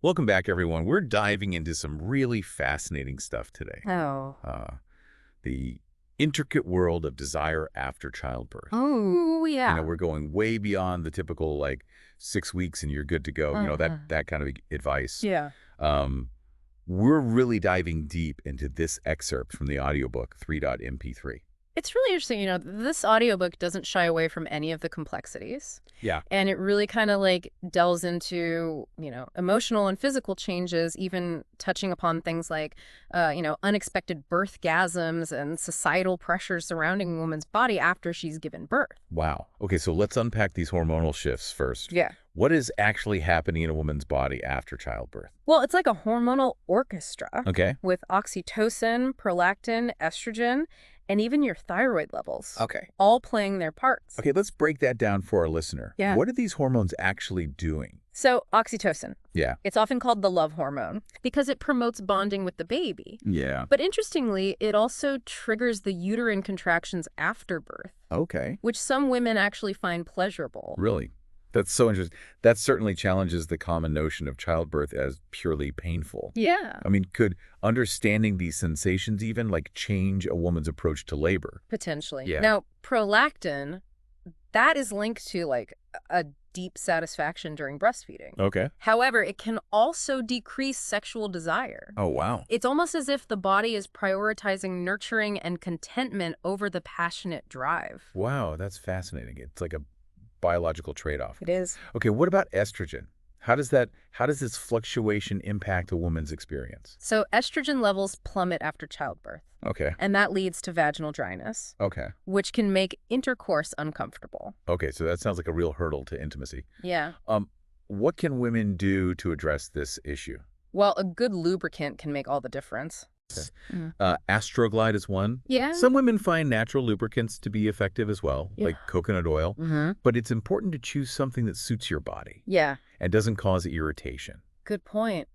Welcome back, everyone. We're diving into some really fascinating stuff today. Oh. The intricate world of desire after childbirth. Oh, yeah. We're going way beyond the typical, like, 6 weeks and you're good to go, Uh-huh. that kind of advice. Yeah. Um, we're really diving deep into this excerpt from the audiobook 3.mp3. It's really interesting. This audiobook doesn't shy away from any of the complexities. Yeah. And it really kind of like delves into, emotional and physical changes, even touching upon things like, unexpected birthgasms and societal pressures surrounding a woman's body after she's given birth. Wow. Okay, so let's unpack these hormonal shifts first. Yeah. What is actually happening in a woman's body after childbirth? Well, it's like a hormonal orchestra Okay. with oxytocin, prolactin, estrogen, and even your thyroid levels, Okay. all playing their parts. Okay, let's break that down for our listener. Yeah. What are these hormones actually doing? So oxytocin, Yeah. it's often called the love hormone because it promotes bonding with the baby. Yeah. But interestingly, it also triggers the uterine contractions after birth, Okay. which some women actually find pleasurable. Really? That's so interesting. That certainly challenges the common notion of childbirth as purely painful. Yeah, I mean, could understanding these sensations even, like, change a woman's approach to labor? potentially. Yeah. Now, prolactin, that is linked to like a deep satisfaction during breastfeeding. Okay. However, it can also decrease sexual desire. Oh, wow. It's almost as if the body is prioritizing nurturing and contentment over the passionate drive. Wow, that's fascinating. It's like a biological trade-off. It is. Okay, what about estrogen? How does this fluctuation impact a woman's experience? So estrogen levels plummet after childbirth, Okay. and that leads to vaginal dryness, Okay. which can make intercourse uncomfortable. Okay, so that sounds like a real hurdle to intimacy. Yeah. What can women do to address this issue? Well, a good lubricant can make all the difference. Mm. Astroglide is one. Yeah. Some women find natural lubricants to be effective as well, Yeah. like coconut oil. Mm-hmm. But it's important to choose something that suits your body Yeah. and doesn't cause irritation. Good point.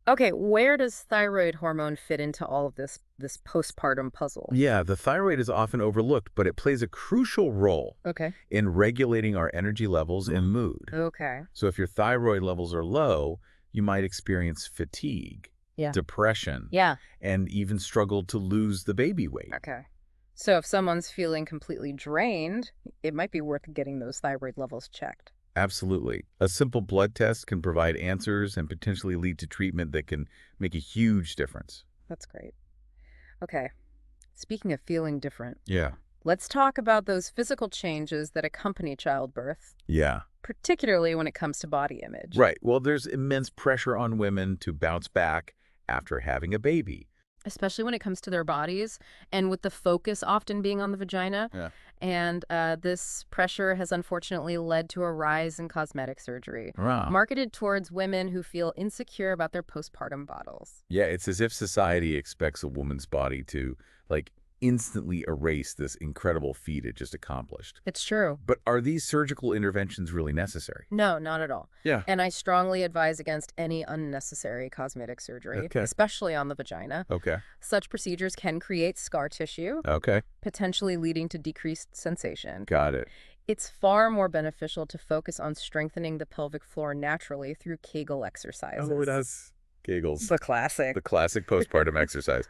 Okay, where does thyroid hormone fit into all of this postpartum puzzle? Yeah, the thyroid is often overlooked, but it plays a crucial role Okay. in regulating our energy levels and mood. Okay. So if your thyroid levels are low, you might experience fatigue, Yeah. depression, Yeah. and even struggle to lose the baby weight. Okay. So if someone's feeling completely drained, it might be worth getting those thyroid levels checked. Absolutely. A simple blood test can provide answers and potentially lead to treatment that can make a huge difference. That's great. Okay. Speaking of feeling different, Yeah. let's talk about those physical changes that accompany childbirth, Yeah. particularly when it comes to body image. Right. Well, there's immense pressure on women to bounce back after having a baby. Especially when it comes to their bodies, and with the focus often being on the vagina. Yeah. And this pressure has unfortunately led to a rise in cosmetic surgery, Wow. marketed towards women who feel insecure about their postpartum bottles. Yeah, it's as if society expects a woman's body to, like, instantly erase this incredible feat it just accomplished. It's true. But are these surgical interventions really necessary? No, not at all. Yeah. And I strongly advise against any unnecessary cosmetic surgery, Okay. especially on the vagina. Okay. Such procedures can create scar tissue, Okay. potentially leading to decreased sensation. Got it. It's far more beneficial to focus on strengthening the pelvic floor naturally through Kegel exercises. Oh, it does. Kegels. The classic. The classic postpartum exercise.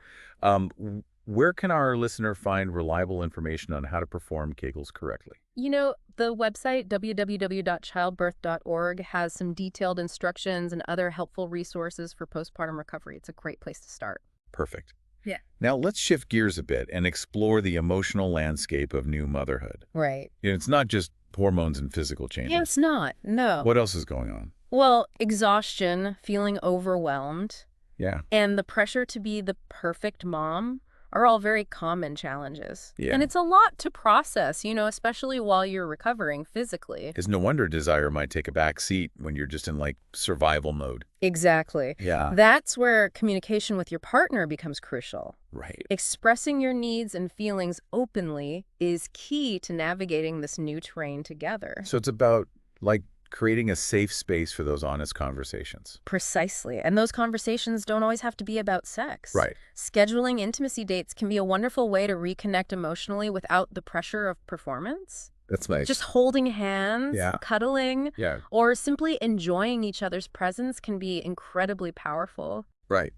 Where can our listener find reliable information on how to perform Kegels correctly? The website www.childbirth.org has some detailed instructions and other helpful resources for postpartum recovery. It's a great place to start. Perfect. Yeah. Now let's shift gears a bit and explore the emotional landscape of new motherhood. Right. It's not just hormones and physical changes. Yeah, it's not. No. What else is going on? Well, exhaustion, feeling overwhelmed, Yeah. and the pressure to be the perfect mom are all very common challenges. Yeah. And it's a lot to process, especially while you're recovering physically. It's no wonder desire might take a back seat when you're just in, like, survival mode. Exactly. Yeah. That's where communication with your partner becomes crucial. Right. Expressing your needs and feelings openly is key to navigating this new terrain together. So it's about, like, creating a safe space for those honest conversations. Precisely. And those conversations don't always have to be about sex. Right. Scheduling intimacy dates can be a wonderful way to reconnect emotionally without the pressure of performance. That's nice. Just holding hands, Yeah. cuddling, Yeah. or simply enjoying each other's presence can be incredibly powerful. Right.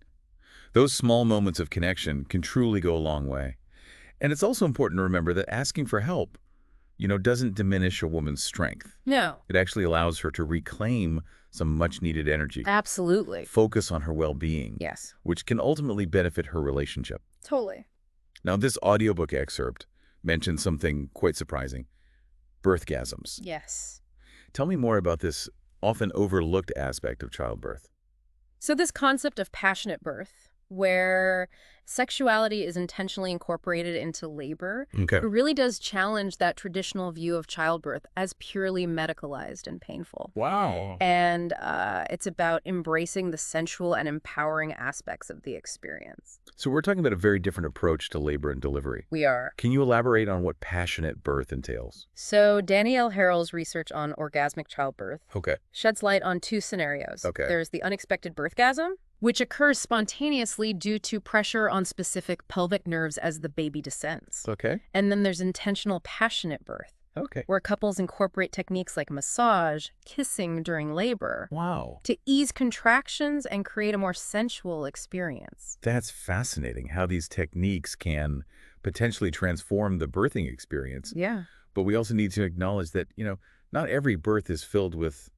Those small moments of connection can truly go a long way. And it's also important to remember that asking for help, doesn't diminish a woman's strength. No. It actually allows her to reclaim some much-needed energy, Absolutely. focus on her well-being, Yes. which can ultimately benefit her relationship. Totally. Now, this audiobook excerpt mentions something quite surprising: birthgasms. Yes. Tell me more about this often overlooked aspect of childbirth. So this concept of passionate birth, where sexuality is intentionally incorporated into labor, Okay. it really does challenge that traditional view of childbirth as purely medicalized and painful. Wow. And it's about embracing the sensual and empowering aspects of the experience. So we're talking about a very different approach to labor and delivery. We are. Can you elaborate on what passionate birth entails? So Danielle Harrell's research on orgasmic childbirth Okay. sheds light on two scenarios. Okay. There's the unexpected birthgasm, which occurs spontaneously due to pressure on specific pelvic nerves as the baby descends. Okay. And then there's intentional passionate birth, Okay. where couples incorporate techniques like massage, kissing during labor, Wow. to ease contractions and create a more sensual experience. That's fascinating how these techniques can potentially transform the birthing experience. Yeah. But we also need to acknowledge that, not every birth is filled with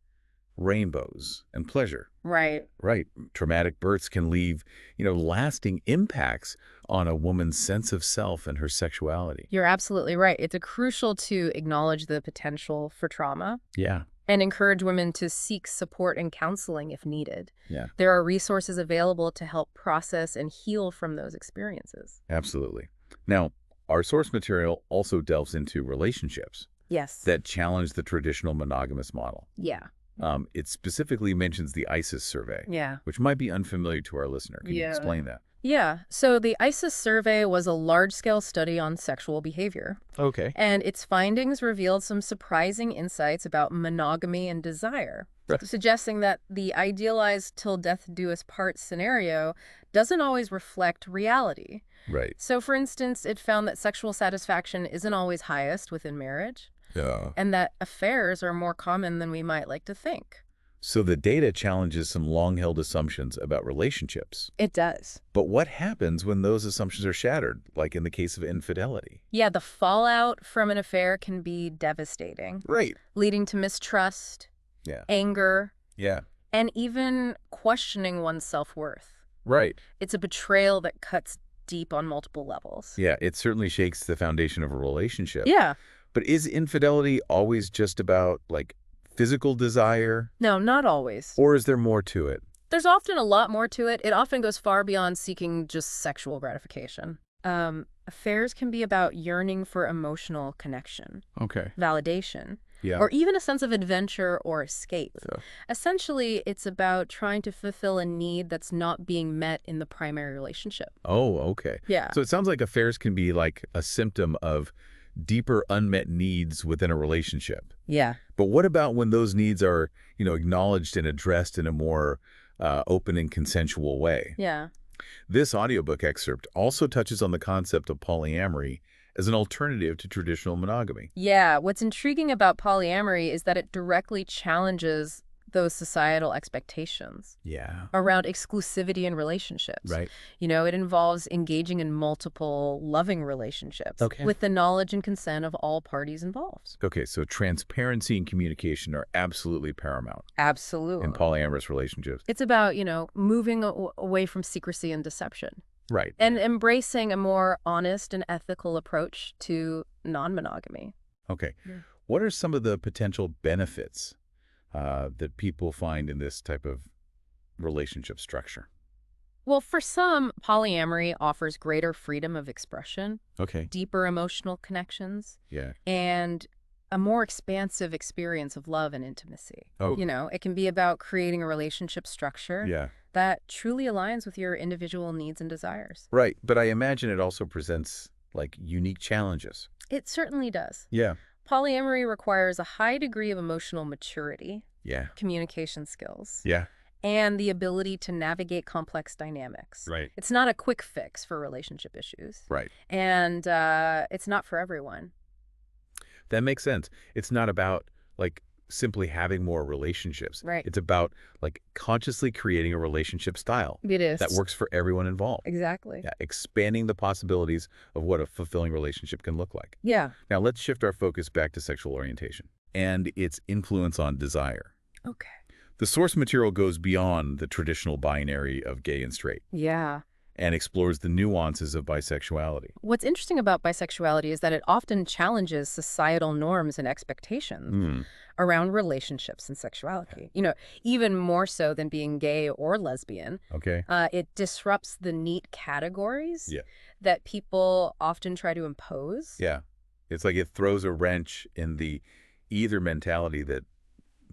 rainbows and pleasure. Right. Right. Traumatic births can leave, lasting impacts on a woman's sense of self and her sexuality. You're absolutely right. It's crucial to acknowledge the potential for trauma Yeah. and encourage women to seek support and counseling if needed. Yeah. There are resources available to help process and heal from those experiences. Absolutely. Now, our source material also delves into relationships Yes. that challenge the traditional monogamous model. Yeah. It specifically mentions the ISIS survey, Yeah. which might be unfamiliar to our listener. Can you Yeah. explain that? Yeah. So the ISIS survey was a large-scale study on sexual behavior, Okay. and its findings revealed some surprising insights about monogamy and desire, Right. suggesting that the idealized till death do us part scenario doesn't always reflect reality. Right. So, for instance, it found that sexual satisfaction isn't always highest within marriage, Yeah. and that affairs are more common than we might like to think. So the data challenges some long-held assumptions about relationships. It does. But what happens when those assumptions are shattered, like in the case of infidelity? Yeah, the fallout from an affair can be devastating, Right. leading to mistrust, Yeah. anger, Yeah. and even questioning one's self-worth. Right. It's a betrayal that cuts deep on multiple levels. Yeah, it certainly shakes the foundation of a relationship. Yeah. But is infidelity always just about, physical desire? No, not always. Or is there more to it? There's often a lot more to it. It often goes far beyond seeking just sexual gratification. Affairs can be about yearning for emotional connection, Okay. validation, Yeah. or even a sense of adventure or escape. Yeah. Essentially, it's about trying to fulfill a need that's not being met in the primary relationship. Oh, okay. Yeah. So it sounds like affairs can be like a symptom of deeper unmet needs within a relationship. Yeah. But what about when those needs are, acknowledged and addressed in a more open and consensual way? Yeah. This audiobook excerpt also touches on the concept of polyamory as an alternative to traditional monogamy. Yeah. What's intriguing about polyamory is that it directly challenges those societal expectations Yeah. around exclusivity in relationships. Right. It involves engaging in multiple loving relationships Okay. with the knowledge and consent of all parties involved. Okay, so transparency and communication are absolutely paramount Absolutely. in polyamorous relationships. It's about, moving away from secrecy and deception Right. and embracing a more honest and ethical approach to non-monogamy. Okay. Yeah. What are some of the potential benefits that people find in this type of relationship structure? Well, for some, polyamory offers greater freedom of expression, Okay. deeper emotional connections, Yeah. and a more expansive experience of love and intimacy. Oh. It can be about creating a relationship structure Yeah. that truly aligns with your individual needs and desires. Right. But I imagine it also presents unique challenges. It certainly does. Yeah. Polyamory requires a high degree of emotional maturity, Yeah. communication skills, Yeah. and the ability to navigate complex dynamics. Right. It's not a quick fix for relationship issues. Right. And it's not for everyone. That makes sense. It's not about, like, simply having more relationships. Right. It's about, like, consciously creating a relationship style It that is. works for everyone involved. Exactly. Yeah, expanding the possibilities of what a fulfilling relationship can look like. Yeah. Now, let's shift our focus back to sexual orientation and its influence on desire. Okay. The source material goes beyond the traditional binary of gay and straight Yeah. and explores the nuances of bisexuality. What's interesting about bisexuality is that it often challenges societal norms and expectations Hmm. around relationships and sexuality. Even more so than being gay or lesbian. Okay. It disrupts the neat categories Yeah. that people often try to impose. Yeah. It's like it throws a wrench in the either mentality that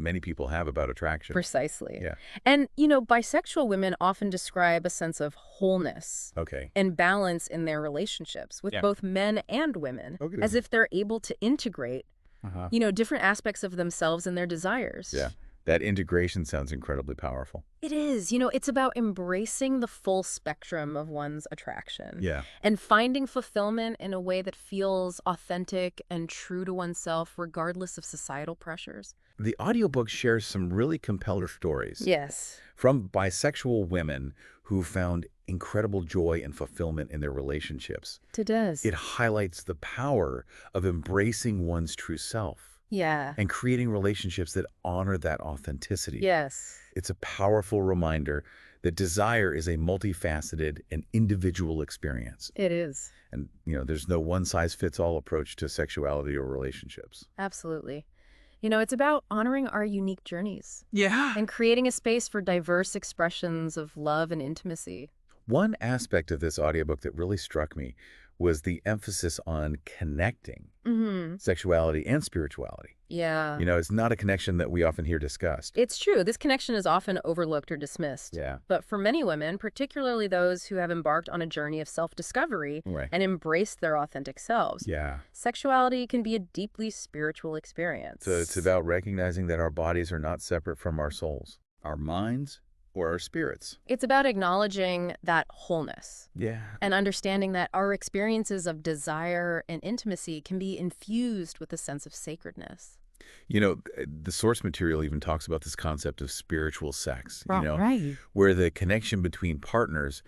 many people have about attraction. Precisely. Yeah. And, bisexual women often describe a sense of wholeness Okay. and balance in their relationships with Yeah. both men and women, Okay. as if they're able to integrate, Uh-huh. different aspects of themselves and their desires. Yeah. That integration sounds incredibly powerful. It is. It's about embracing the full spectrum of one's attraction Yeah. and finding fulfillment in a way that feels authentic and true to oneself, regardless of societal pressures. The audiobook shares some really compelling stories Yes. from bisexual women who found incredible joy and fulfillment in their relationships. It does. It highlights the power of embracing one's true self Yeah. and creating relationships that honor that authenticity. Yes. It's a powerful reminder that desire is a multifaceted and individual experience. It is. And, there's no one-size-fits-all approach to sexuality or relationships. Absolutely. It's about honoring our unique journeys Yeah. and creating a space for diverse expressions of love and intimacy. One aspect of this audiobook that really struck me was the emphasis on connecting Mm-hmm. sexuality and spirituality. Yeah. It's not a connection that we often hear discussed. It's true. This connection is often overlooked or dismissed. Yeah. But for many women, particularly those who have embarked on a journey of self-discovery Right. and embraced their authentic selves, Yeah. sexuality can be a deeply spiritual experience. So it's about recognizing that our bodies are not separate from our souls, our minds, or our spirits. It's about acknowledging that wholeness Yeah. and understanding that our experiences of desire and intimacy can be infused with a sense of sacredness. The source material even talks about this concept of spiritual sex, Right. where the connection between partners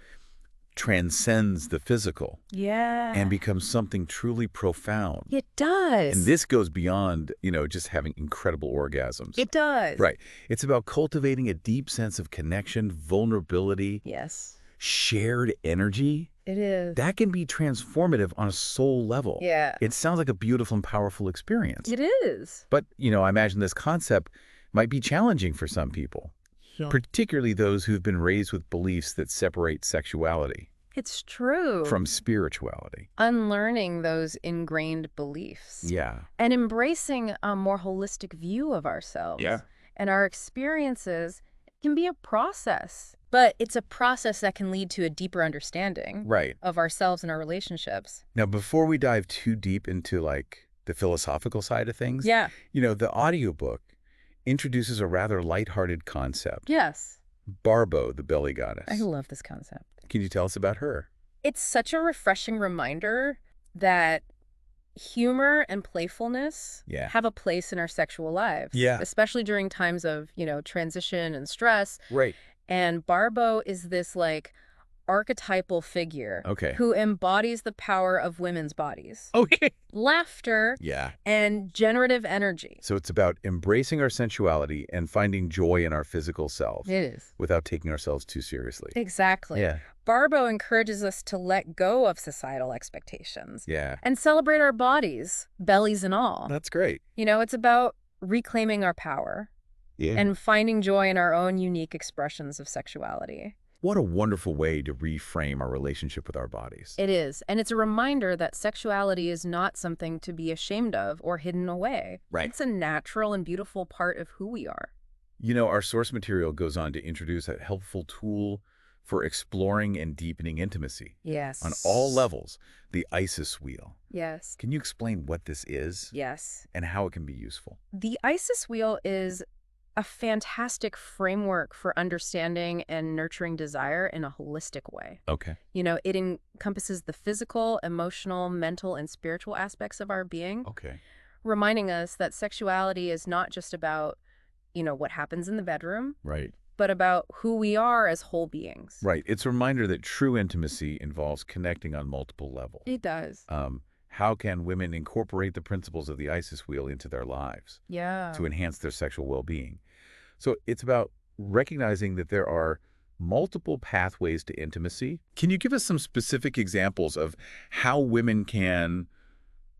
transcends the physical Yeah. and becomes something truly profound. It does. And this goes beyond, just having incredible orgasms. It does. Right. It's about cultivating a deep sense of connection, vulnerability, Yes, shared energy. it is. That can be transformative on a soul level. Yeah. It sounds like a beautiful and powerful experience. It is. But, I imagine this concept might be challenging for some people, particularly those who've been raised with beliefs that separate sexuality It's true. from spirituality. Unlearning those ingrained beliefs. Yeah. And embracing a more holistic view of ourselves. Yeah. And our experiences can be a process. But it's a process that can lead to a deeper understanding Right. of ourselves and our relationships. Now, before we dive too deep into, like, the philosophical side of things, Yeah. the audiobook introduces a rather lighthearted concept. Yes. Barbo, the belly goddess. I love this concept. Can you tell us about her? It's such a refreshing reminder that humor and playfulness Yeah. have a place in our sexual lives. Yeah. Especially during times of, transition and stress. Right. And Barbo is this archetypal figure Okay. who embodies the power of women's bodies. Okay. Laughter Yeah. and generative energy. So it's about embracing our sensuality and finding joy in our physical selves It is. without taking ourselves too seriously. Exactly. Yeah. Barbo encourages us to let go of societal expectations Yeah. and celebrate our bodies, bellies and all. That's great. It's about reclaiming our power Yeah. and finding joy in our own unique expressions of sexuality. What a wonderful way to reframe our relationship with our bodies. It is. And it's a reminder that sexuality is not something to be ashamed of or hidden away. Right. It's a natural and beautiful part of who we are. Our source material goes on to introduce a helpful tool for exploring and deepening intimacy Yes. on all levels, the ISIS wheel. Yes. Can you explain what this is Yes. and how it can be useful? The ISIS wheel is a fantastic framework for understanding and nurturing desire in a holistic way. Okay. It encompasses the physical, emotional, mental, and spiritual aspects of our being, Okay. reminding us that sexuality is not just about, what happens in the bedroom, Right. but about who we are as whole beings. Right. It's a reminder that true intimacy involves connecting on multiple levels. It does. How can women incorporate the principles of the ISIS wheel into their lives Yeah. to enhance their sexual well-being? So it's about recognizing that there are multiple pathways to intimacy. Can you give us some specific examples of how women can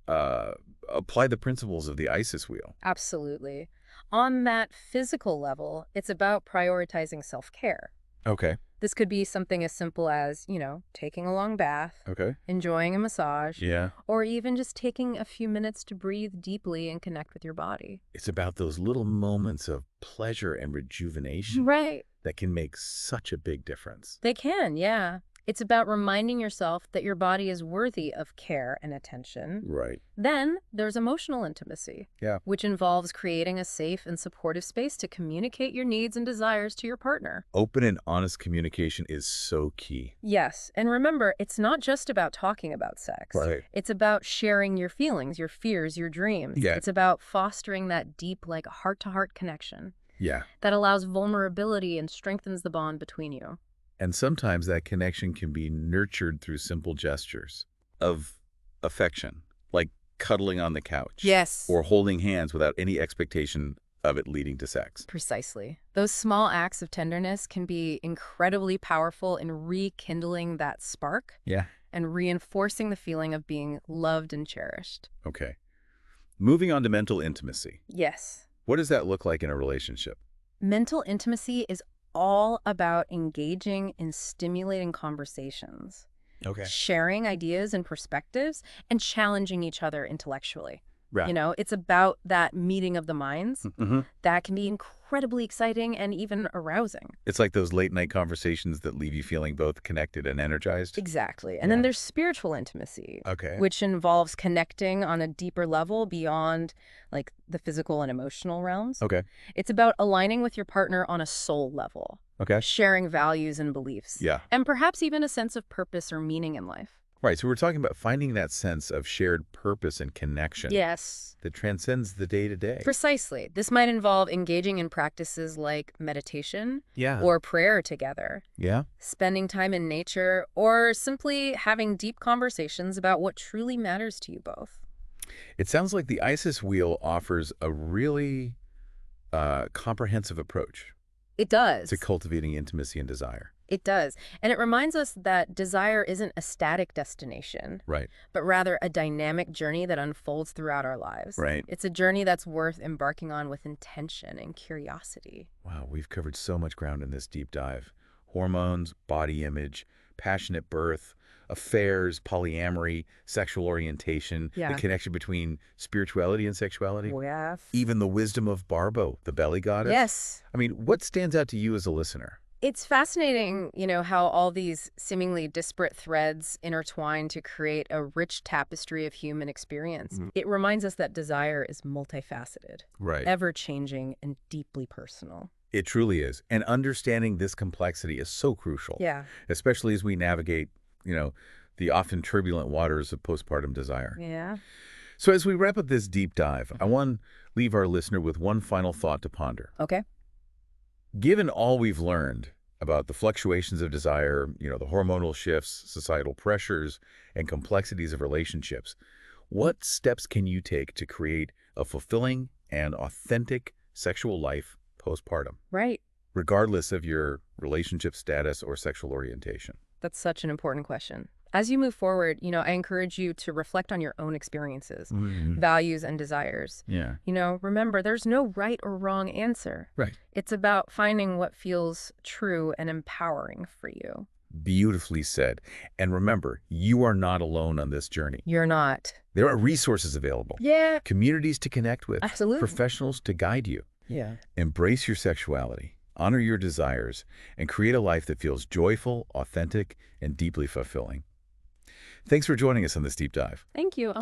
uh, apply the principles of the ISIS wheel? Absolutely. On that physical level, it's about prioritizing self-care. Okay. This could be something as simple as, taking a long bath, Okay. enjoying a massage, Yeah. or even just taking a few minutes to breathe deeply and connect with your body. It's about those little moments of pleasure and rejuvenation Right. that can make such a big difference. They can, yeah. It's about reminding yourself that your body is worthy of care and attention. Right. Then there's emotional intimacy, Yeah. which involves creating a safe and supportive space to communicate your needs and desires to your partner. Open and honest communication is so key. Yes, and remember, it's not just about talking about sex. Right. It's about sharing your feelings, your fears, your dreams. Yeah. It's about fostering that deep, heart-to-heart connection Yeah. that allows vulnerability and strengthens the bond between you. And sometimes that connection can be nurtured through simple gestures of affection, like cuddling on the couch. Yes. Or holding hands without any expectation of it leading to sex. Precisely. Those small acts of tenderness can be incredibly powerful in rekindling that spark Yeah. and reinforcing the feeling of being loved and cherished. Okay. Moving on to mental intimacy. Yes. What does that look like in a relationship? Mental intimacy is all about engaging in stimulating conversations, Okay. sharing ideas and perspectives, and challenging each other intellectually. Right. It's about that meeting of the minds Mm-hmm. that can be incredibly exciting and even arousing. It's like those late night conversations that leave you feeling both connected and energized. Exactly. And Yeah. then there's spiritual intimacy, Okay. which involves connecting on a deeper level beyond the physical and emotional realms. Okay. It's about aligning with your partner on a soul level, Okay. sharing values and beliefs, Yeah. and perhaps even a sense of purpose or meaning in life. Right. So we're talking about finding that sense of shared purpose and connection Yes. that transcends the day-to-day. Precisely. This might involve engaging in practices like meditation Yeah. or prayer together, Yeah. spending time in nature, or simply having deep conversations about what truly matters to you both. It sounds like the ISIS wheel offers a really comprehensive approach It does. to cultivating intimacy and desire. It does. And it reminds us that desire isn't a static destination, Right. but rather a dynamic journey that unfolds throughout our lives. Right. It's a journey that's worth embarking on with intention and curiosity. Wow, we've covered so much ground in this deep dive. Hormones, body image, passionate birth, affairs, polyamory, sexual orientation, Yeah. the connection between spirituality and sexuality, Yeah. even the wisdom of Barbo, the belly goddess. Yes. I mean, what stands out to you as a listener? It's fascinating, how all these seemingly disparate threads intertwine to create a rich tapestry of human experience. It reminds us that desire is multifaceted, Right. ever-changing, and deeply personal. It truly is. And understanding this complexity is so crucial. Yeah. Especially as we navigate, the often turbulent waters of postpartum desire. Yeah. So as we wrap up this deep dive, I want to leave our listener with one final thought to ponder. Okay. Given all we've learned about the fluctuations of desire, the hormonal shifts, societal pressures, and complexities of relationships, what steps can you take to create a fulfilling and authentic sexual life postpartum, Right. regardless of your relationship status or sexual orientation? That's such an important question. As you move forward, I encourage you to reflect on your own experiences, values, and desires. Yeah. Remember, there's no right or wrong answer. Right. It's about finding what feels true and empowering for you. Beautifully said. And remember, you are not alone on this journey. You're not. There are resources available, Yeah. communities to connect with, Absolutely. professionals to guide you. Yeah. Embrace your sexuality, honor your desires, and create a life that feels joyful, authentic, and deeply fulfilling. Thanks for joining us on this deep dive. Thank you.